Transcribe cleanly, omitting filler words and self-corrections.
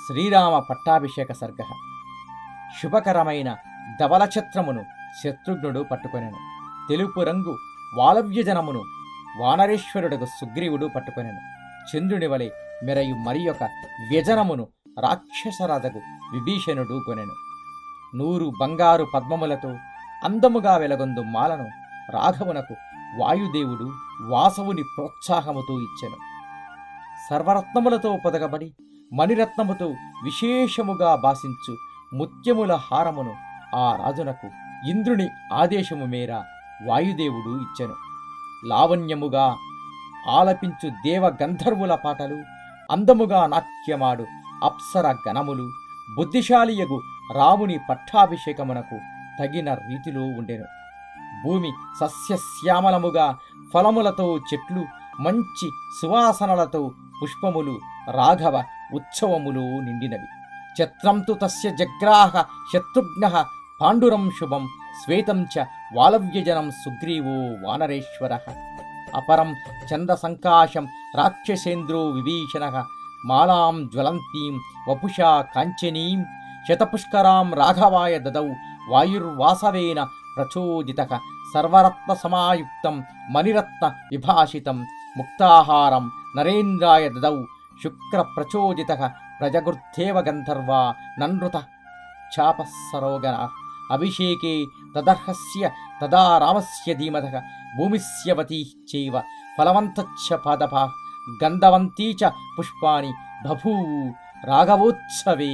శ్రీరామ పట్టాభిషేక సర్గ. శుభకరమైన ధవలఛత్రమును శత్రుఘ్నుడు పట్టుకొనెను. తెలుపు రంగు వాలవ్యజనమును వానరేశ్వరుడకు సుగ్రీవుడు పట్టుకొనెను. చంద్రుని వలె మెరయు మరి ఒక వ్యజనమును రాక్షసరాజకు విభీషణుడు కొనెను. 100 బంగారు పద్మములతో అందముగా వెలగొందు మాలను రాఘవునకు వాయుదేవుడు వాసవుని ప్రోత్సాహముతో ఇచ్చెను. సర్వరత్నములతో పొదగబడి మణిరత్నముతో విశేషముగా భాసించు ముత్యముల హారమును ఆ రాజునకు ఇంద్రుని ఆదేశము మేర వాయుదేవుడు ఇచ్చెను. లావణ్యముగా ఆలపించు దేవ గంధర్వుల పాటలు, అందముగా నాట్యమాడు అప్సర గణములు బుద్ధిశాలియగు రాముని పట్టాభిషేకమునకు తగిన రీతిలో ఉండెను. భూమి సస్యశ్యామలముగా ఫలములతో చెట్లు, మంచి సువాసనలతో పుష్పములు రాఘవ ఉత్సవములు నిండినవి. ఛత్రంతు తస్య జగ్రాహ శత్రుఘ్నః పాండురం శుభం శ్వేతం చ వాలవ్యజనం సుగ్రీవో వానరేశ్వరః. అపరం చంద్రసంకాశం రాక్షసేంద్రో విభీషణః మాలాం జ్వలంతీం వపుషా కాంచనీం శతపుష్కరాం రాఘవాయ దదౌ వాయుర్వాసవేన ప్రచోదితః. సర్వరత్న సమాయుక్తం మణిరత్న విభాషితం ముక్తాహారం నరేంద్రాయ దదౌ శుక్ర ప్రచోదితః. ప్రజగృద్ధేవ గంధర్వా ననృత చాపస్సరోగణ అభిషేకే తదర్హస్య తదా రామస్య ధీమతః. భూమిస్యవతీ చైవ ఫలవంతచ్చ పాదపా గంధవంతీ చ పుష్పాణి బభూవు రాఘవోత్సవే.